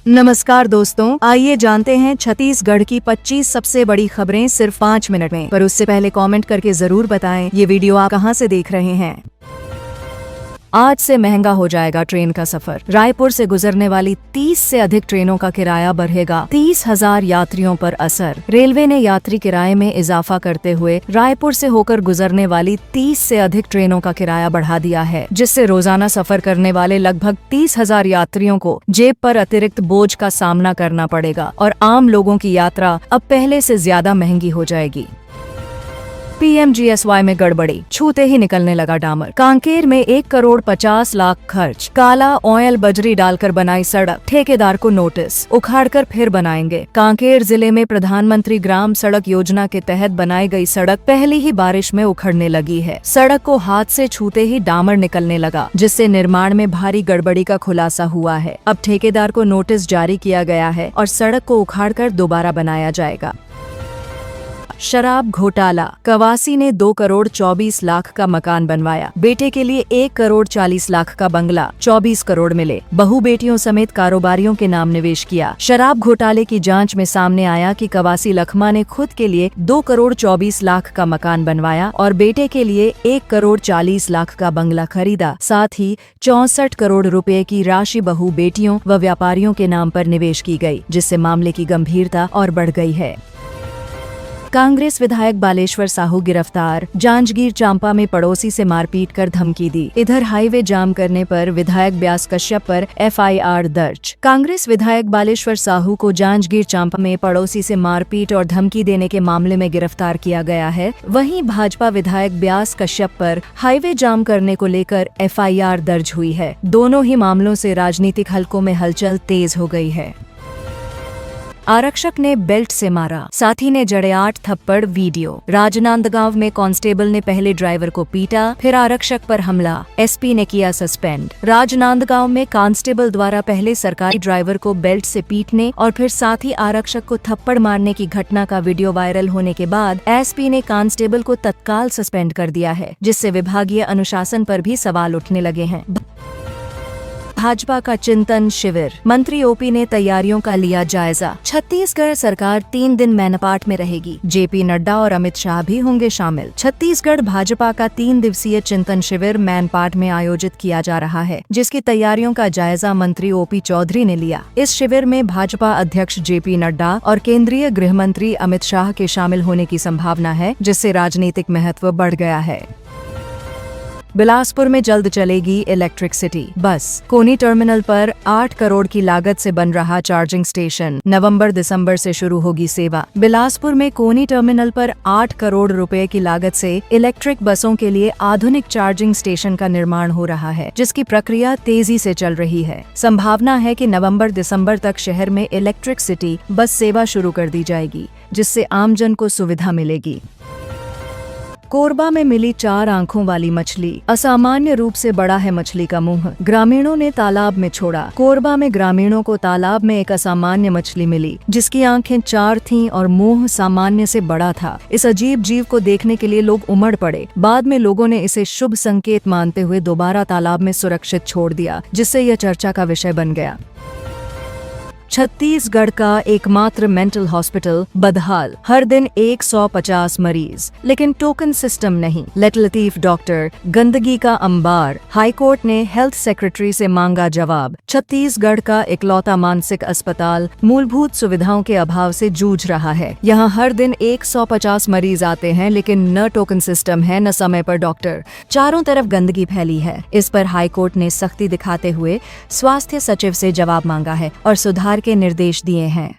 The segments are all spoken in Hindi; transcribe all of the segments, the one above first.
नमस्कार दोस्तों, आइए जानते हैं छत्तीसगढ़ की 25 सबसे बड़ी खबरें सिर्फ 5 मिनट में। पर उससे पहले कमेंट करके जरूर बताएं ये वीडियो आप कहां से देख रहे हैं। आज से महंगा हो जाएगा ट्रेन का सफर। रायपुर से गुजरने वाली 30 से अधिक ट्रेनों का किराया बढ़ेगा। 30,000 यात्रियों पर असर। रेलवे ने यात्री किराए में इजाफा करते हुए रायपुर से होकर गुजरने वाली 30 से अधिक ट्रेनों का किराया बढ़ा दिया है, जिससे रोजाना सफर करने वाले लगभग 30,000 यात्रियों को जेब पर अतिरिक्त बोझ का सामना करना पड़ेगा और आम लोगों की यात्रा अब पहले से ज्यादा महंगी हो जाएगी। PMGSY में गड़बड़ी, छूते ही निकलने लगा डामर। कांकेर में 1,50,00,000 खर्च। काला ऑयल बजरी डालकर बनाई सड़क, ठेकेदार को नोटिस। उखाड़कर फिर बनाएंगे। कांकेर जिले में प्रधानमंत्री ग्राम सड़क योजना के तहत बनाई गई सड़क पहली ही बारिश में उखड़ने लगी है। सड़क को हाथ से छूते ही डामर निकलने लगा, जिससे निर्माण में भारी गड़बड़ी का खुलासा हुआ है। अब ठेकेदार को नोटिस जारी किया गया है और सड़क को उखाड़कर दोबारा बनाया जाएगा। शराब घोटाला, कवासी ने 2,24,00,000 का मकान बनवाया। बेटे के लिए 1,40,00,000 का बंगला, 24 करोड़ मिले। बहू बेटियों समेत कारोबारियों के नाम निवेश किया। शराब घोटाले की जांच में सामने आया कि कवासी लखमा ने खुद के लिए 2,24,00,000 का मकान बनवाया और बेटे के लिए 1,40,00,000 का बंगला खरीदा। साथ ही 64 करोड़ रुपए की राशि बहू बेटियों व व्यापारियों के नाम पर निवेश की गई, जिससे मामले की गंभीरता और बढ़ गई है। कांग्रेस विधायक बालेश्वर साहू गिरफ्तार। जांजगीर चांपा में पड़ोसी से मारपीट कर धमकी दी। इधर हाईवे जाम करने पर विधायक ब्यास कश्यप पर FIR दर्ज। कांग्रेस विधायक बालेश्वर साहू को जांजगीर चांपा में पड़ोसी से मारपीट और धमकी देने के मामले में गिरफ्तार किया गया है। वहीं भाजपा विधायक ब्यास कश्यप पर हाईवे जाम करने को लेकर FIR दर्ज हुई है। दोनों ही मामलों से राजनीतिक हलकों में हलचल तेज हो गई है। आरक्षक ने बेल्ट से मारा, साथी ने जड़े 8 थप्पड़। वीडियो। राजनांदगांव में कांस्टेबल ने पहले ड्राइवर को पीटा, फिर आरक्षक पर हमला। SP ने किया सस्पेंड। राजनांदगांव में कांस्टेबल द्वारा पहले सरकारी ड्राइवर को बेल्ट से पीटने और फिर साथी आरक्षक को थप्पड़ मारने की घटना का वीडियो वायरल होने के बाद SP ने कांस्टेबल को तत्काल सस्पेंड कर दिया है, जिससे विभागीय अनुशासन पर भी सवाल उठने लगे हैं। भाजपा का चिंतन शिविर, मंत्री OP ने तैयारियों का लिया जायजा। छत्तीसगढ़ सरकार 3 दिन मैनपाट में रहेगी। JP नड्डा और अमित शाह भी होंगे शामिल। छत्तीसगढ़ भाजपा का 3 दिवसीय चिंतन शिविर मैनपाट में आयोजित किया जा रहा है, जिसकी तैयारियों का जायजा मंत्री OP चौधरी ने लिया। इस शिविर में भाजपा अध्यक्ष JP नड्डा और केंद्रीय गृह मंत्री अमित शाह के शामिल होने की संभावना है, जिससे राजनीतिक महत्व बढ़ गया है। बिलासपुर में जल्द चलेगी इलेक्ट्रिक सिटी बस। कोनी टर्मिनल पर 8 करोड़ की लागत से बन रहा चार्जिंग स्टेशन नवंबर-दिसंबर से शुरू होगी सेवा। बिलासपुर में कोनी टर्मिनल पर 8 करोड़ रुपए की लागत से इलेक्ट्रिक बसों के लिए आधुनिक चार्जिंग स्टेशन का निर्माण हो रहा है, जिसकी प्रक्रिया तेजी से चल रही है। संभावना है कि नवंबर-दिसंबर तक शहर में इलेक्ट्रिक सिटी बस सेवा शुरू कर दी जाएगी, जिससे आमजन को सुविधा मिलेगी। कोरबा में मिली 4 आंखों वाली मछली। असामान्य रूप से बड़ा है मछली का मुंह। ग्रामीणों ने तालाब में छोड़ा। कोरबा में ग्रामीणों को तालाब में एक असामान्य मछली मिली, जिसकी आंखें 4 थीं और मुंह सामान्य से बड़ा था। इस अजीब जीव को देखने के लिए लोग उमड़ पड़े। बाद में लोगों ने इसे शुभ संकेत मानते हुए दोबारा तालाब में सुरक्षित छोड़ दिया, जिससे यह चर्चा का विषय बन गया। छत्तीसगढ़ का एकमात्र मेंटल हॉस्पिटल बदहाल। हर दिन 150 मरीज, लेकिन टोकन सिस्टम नहीं। लेट लतीफ डॉक्टर, गंदगी का अंबार। हाईकोर्ट ने हेल्थ सेक्रेटरी से मांगा जवाब। छत्तीसगढ़ का इकलौता मानसिक अस्पताल मूलभूत सुविधाओं के अभाव से जूझ रहा है। यहाँ हर दिन 150 मरीज आते हैं, लेकिन न टोकन सिस्टम है, न समय पर डॉक्टर। चारों तरफ गंदगी फैली है। इस पर हाईकोर्ट ने सख्ती दिखाते हुए स्वास्थ्य सचिव से जवाब मांगा है और सुधार के निर्देश दिए हैं।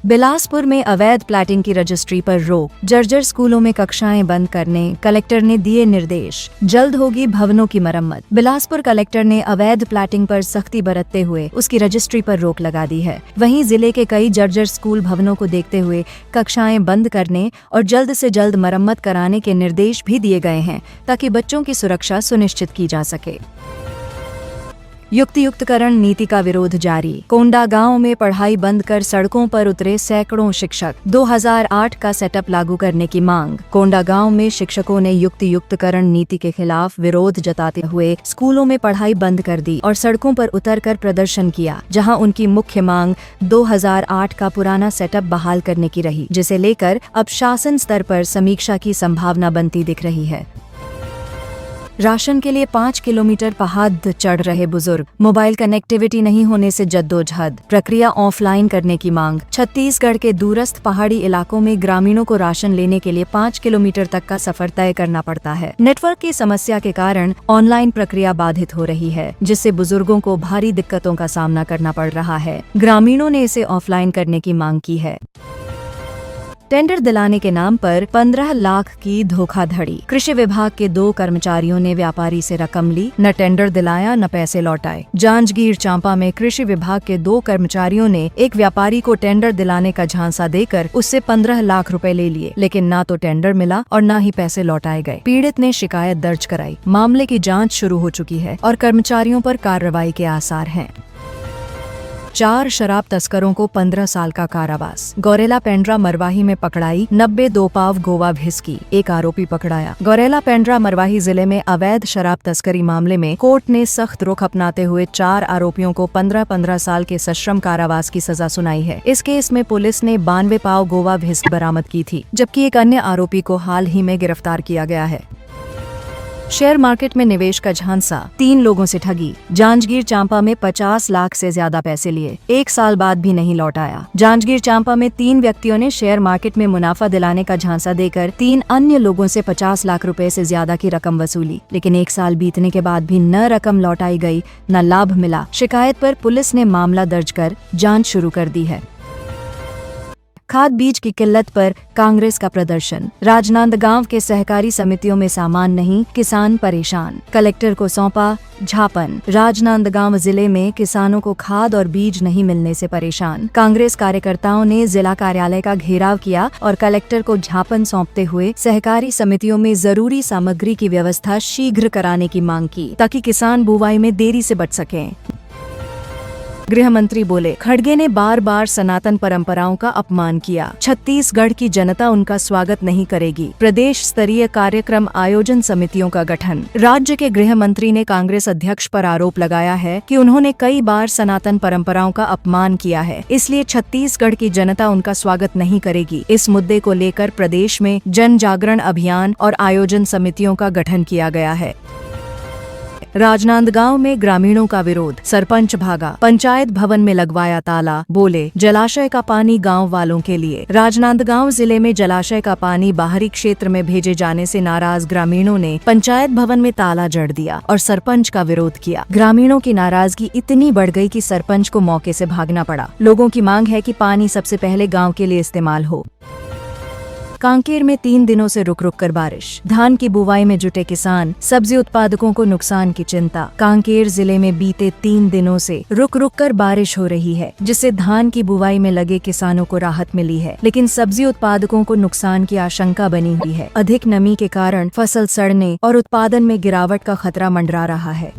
बिलासपुर में अवैध प्लाटिंग की रजिस्ट्री पर रोक। जर्जर स्कूलों में कक्षाएं बंद करने कलेक्टर ने दिए निर्देश। जल्द होगी भवनों की मरम्मत। बिलासपुर कलेक्टर ने अवैध प्लाटिंग पर सख्ती बरतते हुए उसकी रजिस्ट्री पर रोक लगा दी है। वहीं जिले के कई जर्जर स्कूल भवनों को देखते हुए कक्षाएं बंद करने और जल्द से जल्द मरम्मत कराने के निर्देश भी दिए गए हैं, ताकि बच्चों की सुरक्षा सुनिश्चित की जा सके। युक्तियुक्तकरण नीति का विरोध जारी। कोंडागांव में पढ़ाई बंद कर सड़कों पर उतरे सैकड़ों शिक्षक। 2008 का सेटअप लागू करने की मांग। कोंडागांव में शिक्षकों ने युक्तियुक्तकरण नीति के खिलाफ विरोध जताते हुए स्कूलों में पढ़ाई बंद कर दी और सड़कों पर उतरकर प्रदर्शन किया, जहां उनकी मुख्य मांग 2008 का पुराना सेटअप बहाल करने की रही, जिसे लेकर अब शासन स्तर पर समीक्षा की संभावना बनती दिख रही है। राशन के लिए 5 किलोमीटर पहाड़ चढ़ रहे बुजुर्ग। मोबाइल कनेक्टिविटी नहीं होने से जद्दोजहद, प्रक्रिया ऑफलाइन करने की मांग। छत्तीसगढ़ के दूरस्थ पहाड़ी इलाकों में ग्रामीणों को राशन लेने के लिए 5 किलोमीटर तक का सफर तय करना पड़ता है। नेटवर्क की समस्या के कारण ऑनलाइन प्रक्रिया बाधित हो रही है, जिससे बुजुर्गों को भारी दिक्कतों का सामना करना पड़ रहा है। ग्रामीणों ने इसे ऑफलाइन करने की मांग की है। टेंडर दिलाने के नाम पर 15 लाख की धोखाधड़ी। कृषि विभाग के 2 कर्मचारियों ने व्यापारी से रकम ली, न टेंडर दिलाया न पैसे लौटाए। जांजगीर चांपा में कृषि विभाग के 2 कर्मचारियों ने एक व्यापारी को टेंडर दिलाने का झांसा देकर उससे 15 लाख रुपए ले लिए, लेकिन ना तो टेंडर मिला और न ही पैसे लौटाए गए। पीड़ित ने शिकायत दर्ज कराई। मामले की जाँच शुरू हो चुकी है और कर्मचारियों पर कार्रवाई के आसार हैं। 4 शराब तस्करों को 15 साल का कारावास। गौरेला पेंड्रा मरवाही में पकड़ाई 90 2 गोवा भिस्की, एक आरोपी पकड़ाया। गौरेला पेंड्रा मरवाही जिले में अवैध शराब तस्करी मामले में कोर्ट ने सख्त रुख अपनाते हुए 4 आरोपियों को 15-15 साल के सश्रम कारावास की सजा सुनाई है। इस केस में पुलिस ने 92 पाव गोवा भिस्की बरामद की थी, जबकि एक अन्य आरोपी को हाल ही में गिरफ्तार किया गया है। शेयर मार्केट में निवेश का झांसा, 3 लोगों से ठगी। जांजगीर चांपा में 50 लाख से ज्यादा पैसे लिए, 1 साल बाद भी नहीं लौटाया। जांजगीर चांपा में 3 व्यक्तियों ने शेयर मार्केट में मुनाफा दिलाने का झांसा देकर 3 अन्य लोगों से 50 लाख रुपए से ज्यादा की रकम वसूली, लेकिन 1 साल बीतने के बाद भी न रकम लौटाई गई न लाभ मिला। शिकायत पर पुलिस ने मामला दर्ज कर जाँच शुरू कर दी है। खाद बीज की किल्लत पर कांग्रेस का प्रदर्शन। राजनांदगांव के सहकारी समितियों में सामान नहीं, किसान परेशान। कलेक्टर को सौंपा झापन। राजनांदगांव जिले में किसानों को खाद और बीज नहीं मिलने से परेशान। कांग्रेस कार्यकर्ताओं ने जिला कार्यालय का घेराव किया और कलेक्टर को झापन सौंपते हुए सहकारी समितियों में जरूरी सामग्री की व्यवस्था शीघ्र कराने की मांग की, ताकि किसान बुवाई में देरी से बच सकें। गृह मंत्री बोले, खड़गे ने बार बार सनातन परंपराओं का अपमान किया। छत्तीसगढ़ की जनता उनका स्वागत नहीं करेगी। प्रदेश स्तरीय कार्यक्रम आयोजन समितियों का गठन। राज्य के गृह मंत्री ने कांग्रेस अध्यक्ष पर आरोप लगाया है कि उन्होंने कई बार सनातन परंपराओं का अपमान किया है, इसलिए छत्तीसगढ़ की जनता उनका स्वागत नहीं करेगी। इस मुद्दे को लेकर प्रदेश में जन जागरण अभियान और आयोजन समितियों का गठन किया गया है। राजनांदगांव में ग्रामीणों का विरोध। सरपंच भागा, पंचायत भवन में लगवाया ताला। बोले, जलाशय का पानी गांव वालों के लिए। राजनांदगांव जिले में जलाशय का पानी बाहरी क्षेत्र में भेजे जाने से नाराज ग्रामीणों ने पंचायत भवन में ताला जड़ दिया और सरपंच का विरोध किया। ग्रामीणों की नाराजगी इतनी बढ़ गई कि सरपंच को मौके से भागना पड़ा। लोगों की मांग है कि पानी सबसे पहले गाँव के लिए इस्तेमाल हो। कांकेर में 3 दिनों से रुक रुक कर बारिश। धान की बुवाई में जुटे किसान, सब्जी उत्पादकों को नुकसान की चिंता। कांकेर जिले में बीते 3 दिनों से रुक रुक कर बारिश हो रही है, जिससे धान की बुवाई में लगे किसानों को राहत मिली है, लेकिन सब्जी उत्पादकों को नुकसान की आशंका बनी हुई है। अधिक नमी के कारण फसल सड़ने और उत्पादन में गिरावट का खतरा मंडरा रहा है।